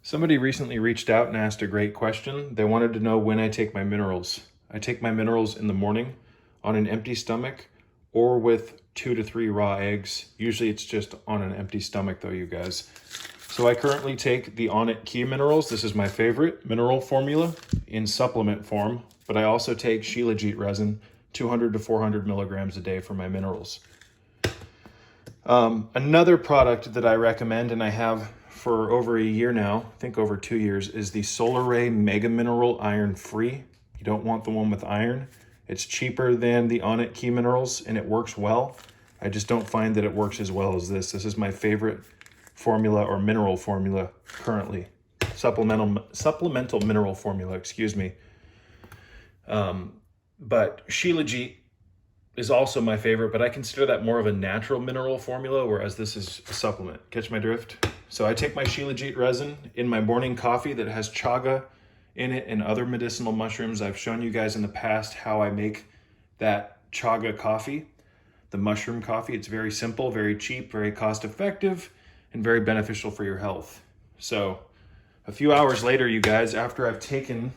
Somebody recently reached out and asked a great question. They wanted to know when I take my minerals. I take my minerals in the morning on an empty stomach or with 2 to 3 raw eggs. Usually it's just on an empty stomach though, you guys. So I currently take the ONNITS Key Minerals. This is my favorite mineral formula in supplement form, but I also take Shilajit resin, 200 to 400 milligrams a day for my minerals. Another product that I recommend, and I have for over a year now, I think over 2 years, is the Solaray Mega Mineral Iron Free. You don't want the one with iron. It's cheaper than the ONNITS Key Minerals and it works well. I just don't find that it works as well as this. This is my favorite formula or mineral formula currently. Supplemental mineral formula, excuse me. But Shilajit is also my favorite, but I consider that more of a natural mineral formula, whereas this is a supplement. Catch my drift? So I take my Shilajit resin in my morning coffee that has chaga in it and other medicinal mushrooms. I've shown you guys in the past how I make that chaga coffee, the mushroom coffee. It's very simple, very cheap, very cost effective, and very beneficial for your health. So a few hours later, you guys, after I've taken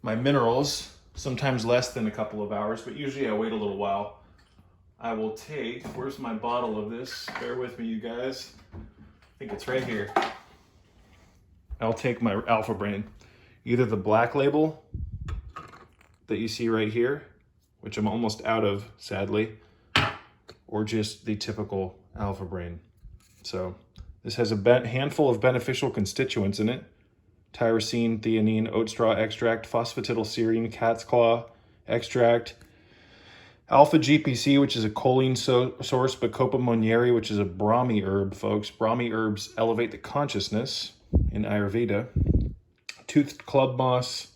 my minerals, sometimes less than a couple of hours, but usually I wait a little while, I will take, where's my bottle of this? Bear with me, you guys. I think it's right here. I'll take my Alpha Brain, either the black label that you see right here, which I'm almost out of, sadly, or just the typical Alpha Brain. So this has a handful of beneficial constituents in it: tyrosine, theanine, oat straw extract, phosphatidylserine, cat's claw extract, alpha GPC, which is a choline source, bacopa monnieri, which is a Brahmi herb, folks. Brahmi herbs elevate the consciousness in Ayurveda. Toothed club moss,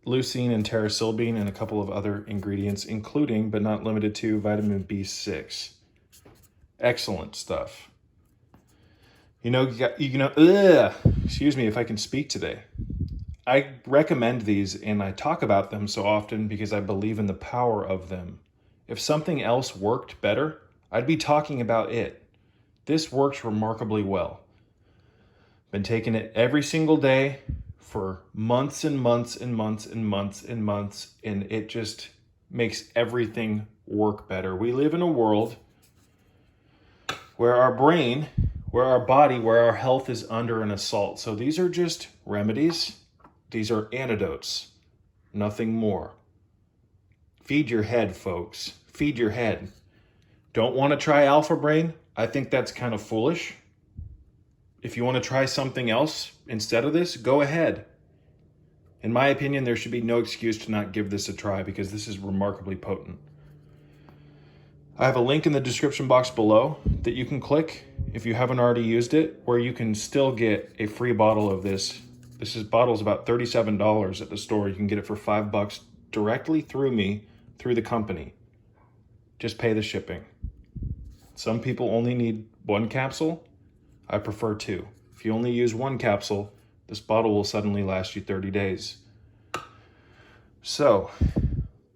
leucine and pterosilbine, and a couple of other ingredients, including, but not limited to, vitamin B6. Excellent stuff. Excuse me if I can speak today. I recommend these and I talk about them so often because I believe in the power of them. If something else worked better, I'd be talking about it. This works remarkably well. Been taking it every single day for months and months and months and months and months, and it just makes everything work better. We live in a world where our brain, where our body, where our health is under an assault. So these are just remedies. These are antidotes, nothing more. Feed your head, folks. Feed your head. Don't want to try Alpha Brain? I think that's kind of foolish. If you want to try something else instead of this, go ahead. In my opinion, there should be no excuse to not give this a try because this is remarkably potent. I have a link in the description box below that you can click if you haven't already used it, where you can still get a free bottle of this. Bottle's about $37 at the store. You can get it for $5 directly through me, through the company. Just pay the shipping. Some people only need 1 capsule. I prefer 2. If you only use 1 capsule, this bottle will suddenly last you 30 days. So,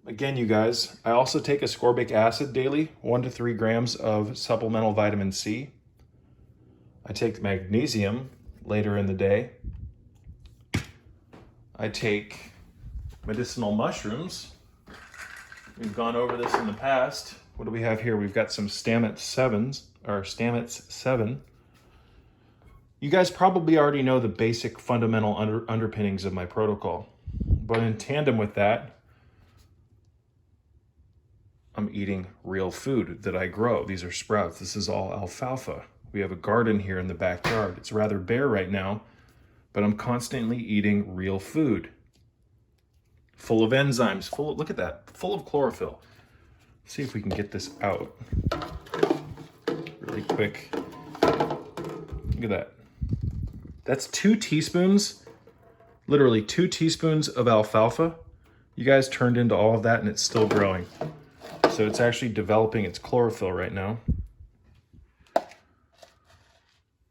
again, you guys, I also take ascorbic acid daily, 1 to 3 grams of supplemental vitamin C. I take magnesium later in the day. I take medicinal mushrooms. We've gone over this in the past. What do we have here? We've got some Stamets 7. You guys probably already know the basic fundamental underpinnings of my protocol. But in tandem with that, I'm eating real food that I grow. These are sprouts. This is all alfalfa. We have a garden here in the backyard. It's rather bare right now, but I'm constantly eating real food. Full of enzymes, look at that, full of chlorophyll. Let's see if we can get this out really quick. Look at that. That's 2 teaspoons, literally 2 teaspoons of alfalfa. You guys turned into all of that and it's still growing. So it's actually developing its chlorophyll right now.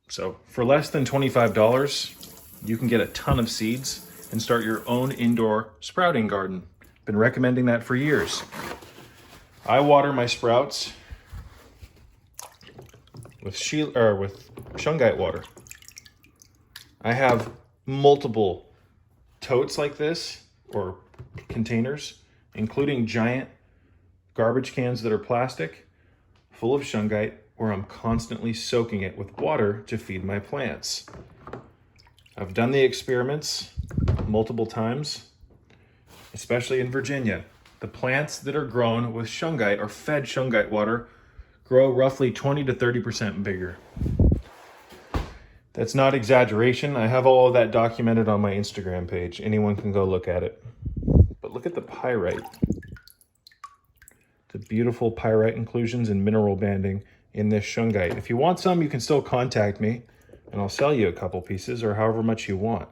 So for less than $25, you can get a ton of seeds and start your own indoor sprouting garden. Been recommending that for years. I water my sprouts with shungite water. I have multiple totes like this, or containers, including giant garbage cans that are plastic, full of shungite, where I'm constantly soaking it with water to feed my plants. I've done the experiments multiple times, especially in Virginia. The plants that are grown with shungite or fed shungite water grow roughly 20 to 30% bigger. That's not exaggeration. I have all of that documented on my Instagram page. Anyone can go look at it. But look at the pyrite. The beautiful pyrite inclusions and mineral banding in this shungite. If you want some, you can still contact me and I'll sell you a couple pieces or however much you want.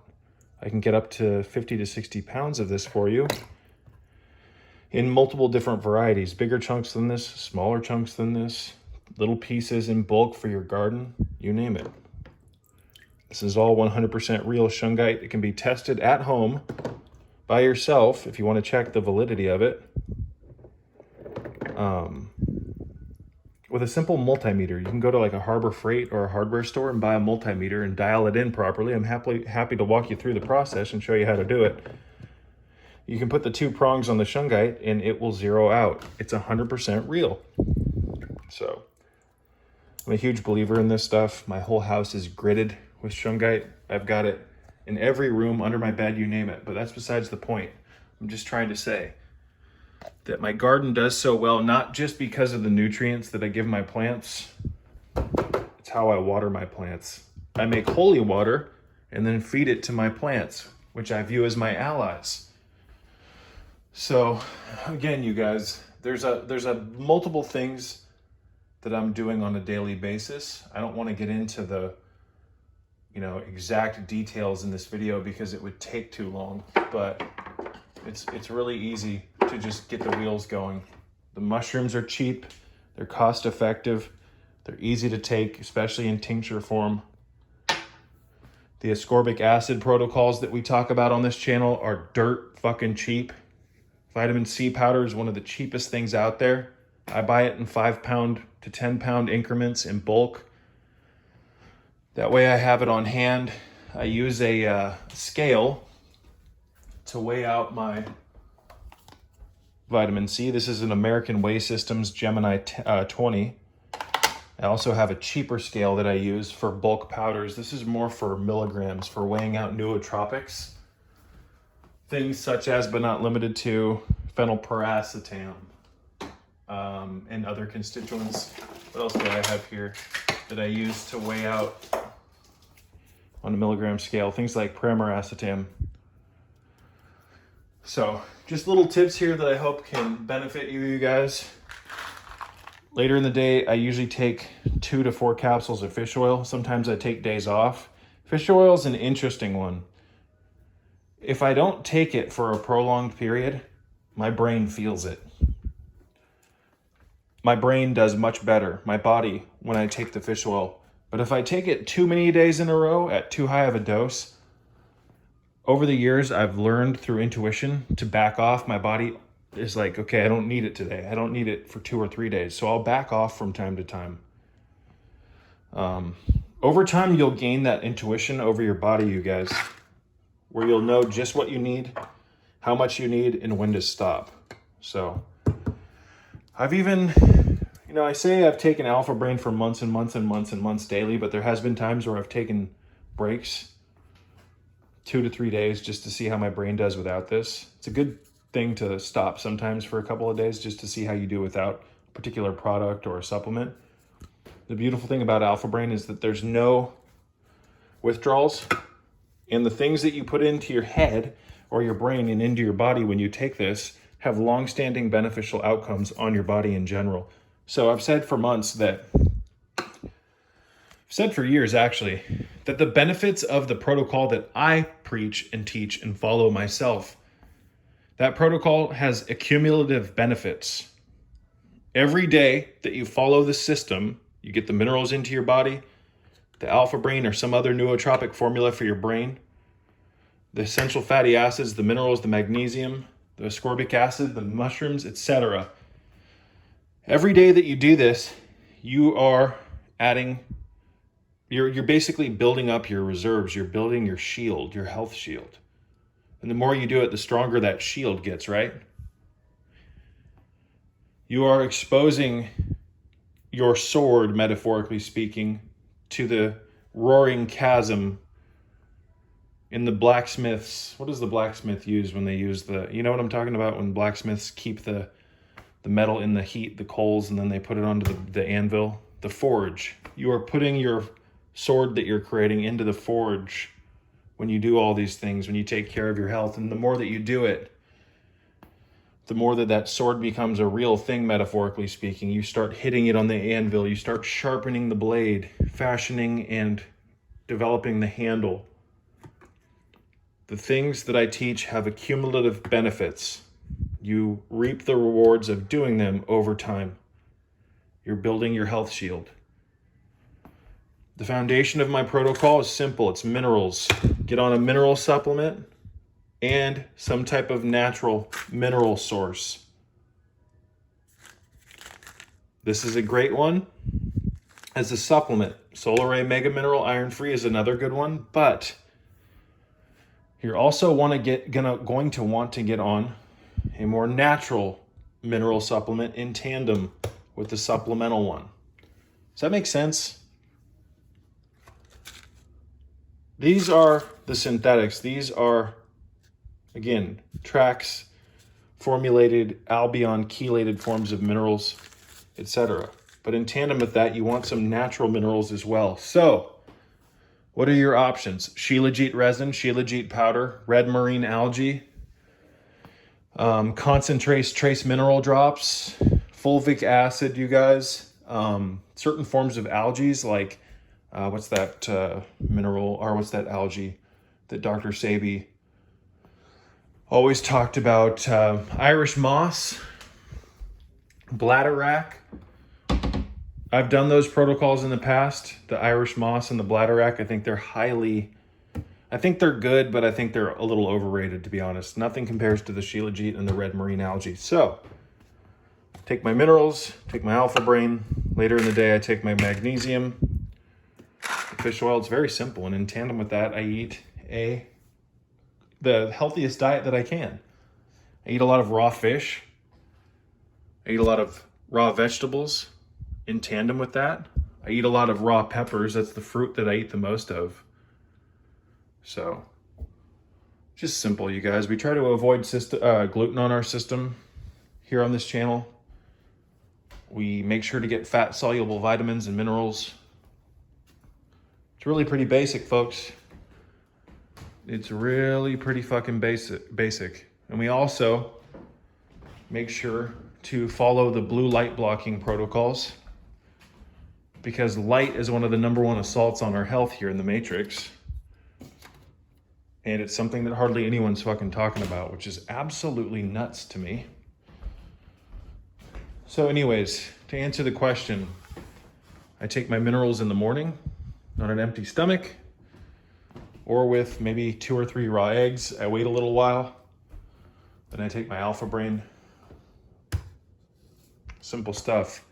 I can get up to 50 to 60 pounds of this for you in multiple different varieties. Bigger chunks than this, smaller chunks than this, little pieces in bulk for your garden, you name it. This is all 100% real shungite. It can be tested at home by yourself if you want to check the validity of it. With a simple multimeter. You can go to like a Harbor Freight or a hardware store and buy a multimeter and dial it in properly. I'm happy to walk you through the process and show you how to do it. You can put the 2 prongs on the shungite and it will zero out. It's 100% real. So I'm a huge believer in this stuff. My whole house is gridded with shungite. I've got it in every room, under my bed, you name it. But that's besides the point. I'm just trying to say that my garden does so well, not just because of the nutrients that I give my plants. It's how I water my plants. I make holy water and then feed it to my plants, which I view as my allies. So again, you guys, there's a multiple things that I'm doing on a daily basis. I don't want to get into the exact details in this video because it would take too long, but it's really easy to just get the wheels going. The mushrooms are cheap, they're cost effective, they're easy to take, especially in tincture form. The ascorbic acid protocols that we talk about on this channel are dirt fucking cheap. Vitamin C powder is one of the cheapest things out there. I buy it in 5-pound to 10-pound increments in bulk. That way I have it on hand. I use a scale to weigh out my vitamin C. This is an American Weigh Systems Gemini 20. I also have a cheaper scale that I use for bulk powders. This is more for milligrams, for weighing out nootropics. Things such as, but not limited to, phenylpiracetam and other constituents. What else do I have here that I use to weigh out on a milligram scale? Things like pramiracetam. So just little tips here that I hope can benefit you guys. Later in the day, I usually take 2 to 4 capsules of fish oil. Sometimes I take days off. Fish oil is an interesting one. If I don't take it for a prolonged period, my brain feels it. My brain does much better, my body, when I take the fish oil. But if I take it too many days in a row at too high of a dose, over the years, I've learned through intuition to back off. My body is like, okay, I don't need it today. I don't need it for 2 or 3 days. So I'll back off from time to time. Over time, you'll gain that intuition over your body, you guys, where you'll know just what you need, how much you need, and when to stop. So I've even, I say I've taken Alpha Brain for months and months and months and months daily, but there has been times where I've taken breaks, 2 to 3 days, just to see how my brain does without this. It's a good thing to stop sometimes for a couple of days just to see how you do without a particular product or a supplement. The beautiful thing about Alpha Brain is that there's no withdrawals, and the things that you put into your head or your brain and into your body when you take this have long-standing beneficial outcomes on your body in general. So I've said for months that, for years actually, that the benefits of the protocol that I preach and teach and follow myself, that protocol has cumulative benefits. Every day that you follow the system, you get the minerals into your body, the Alpha Brain or some other nootropic formula for your brain, the essential fatty acids, the minerals, the magnesium, the ascorbic acid, the mushrooms, etc. Every day that you do this, you're You're basically building up your reserves. You're building your shield, your health shield. And the more you do it, the stronger that shield gets, right? You are exposing your sword, metaphorically speaking, to the roaring chasm in the blacksmiths. What does the blacksmith use when they use the, you know what I'm talking about? When blacksmiths keep the metal in the heat, the coals, and then they put it onto the anvil, the forge. You are putting your sword that you're creating into the forge when you do all these things, when you take care of your health. And the more that you do it, the more that sword becomes a real thing, metaphorically speaking. You start hitting it on the anvil, you start sharpening the blade, fashioning and developing the handle. The things that I teach have cumulative benefits. You reap the rewards of doing them over time. You're building your health shield. The foundation of my protocol is simple. It's minerals. Get on a mineral supplement and some type of natural mineral source. This is a great one as a supplement. Solaray Mega Mineral Iron Free is another good one, but you're also going to want to get on a more natural mineral supplement in tandem with the supplemental one. Does that make sense? These are the synthetics. These are, again, tracks, formulated, albion, chelated forms of minerals, etc. But in tandem with that, you want some natural minerals as well. So, what are your options? Shilajit resin, Shilajit powder, red marine algae, concentrates, trace mineral drops, fulvic acid, you guys, certain forms of algae like what's that mineral, or what's that algae that Dr. Sabi always talked about? Irish moss, bladderwrack. I've done those protocols in the past, the Irish moss and the bladderwrack. I think they're good, but I think they're a little overrated, to be honest. Nothing compares to the Shilajit and the red marine algae. So, take my minerals, take my alpha brain. Later in the day, I take my magnesium, the fish oil. It's very simple, and in tandem with that, I eat the healthiest diet that I can. I eat a lot of raw fish. I eat a lot of raw vegetables. In tandem with that, I eat a lot of raw peppers. That's the fruit that I eat the most of. So, just simple, you guys. We try to avoid gluten on our system here on this channel. We make sure to get fat-soluble vitamins and minerals. It's really pretty basic, folks. It's really pretty fucking basic. And we also make sure to follow the blue light blocking protocols, because light is one of the #1 assaults on our health here in the Matrix. And it's something that hardly anyone's fucking talking about, which is absolutely nuts to me. So anyways, to answer the question, I take my minerals in the morning on an empty stomach, or with maybe 2 or 3 raw eggs. I wait a little while, then I take my alpha brain. Simple stuff.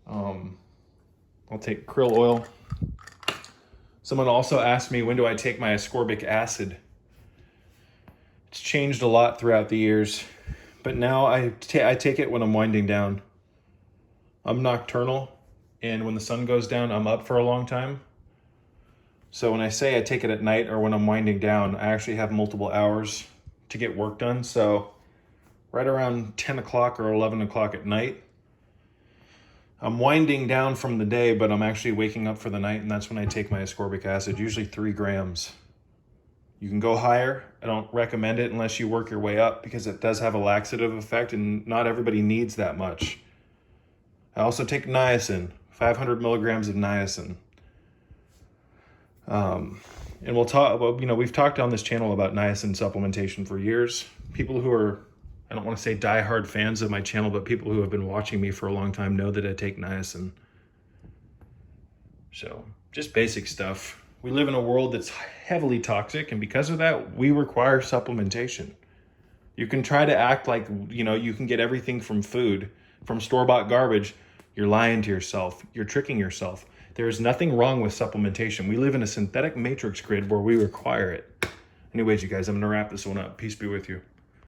I'll take krill oil. Someone also asked me, when do I take my ascorbic acid? It's changed a lot throughout the years, but now I take it when I'm winding down. I'm nocturnal, and when the sun goes down, I'm up for a long time. So when I say I take it at night or when I'm winding down, I actually have multiple hours to get work done. So right around 10 o'clock or 11 o'clock at night, I'm winding down from the day, but I'm actually waking up for the night, and that's when I take my ascorbic acid, usually 3 grams. You can go higher. I don't recommend it unless you work your way up, because it does have a laxative effect, and not everybody needs that much. I also take niacin, 500 milligrams of niacin. And we'll talk about, we've talked on this channel about niacin supplementation for years. People who are, I don't want to say diehard fans of my channel, but people who have been watching me for a long time know that I take niacin. So, just basic stuff. We live in a world that's heavily toxic, and because of that, we require supplementation. You can try to act like, you can get everything from food, from store-bought garbage. You're lying to yourself. You're tricking yourself. There is nothing wrong with supplementation. We live in a synthetic matrix grid where we require it. Anyways, you guys, I'm going to wrap this one up. Peace be with you.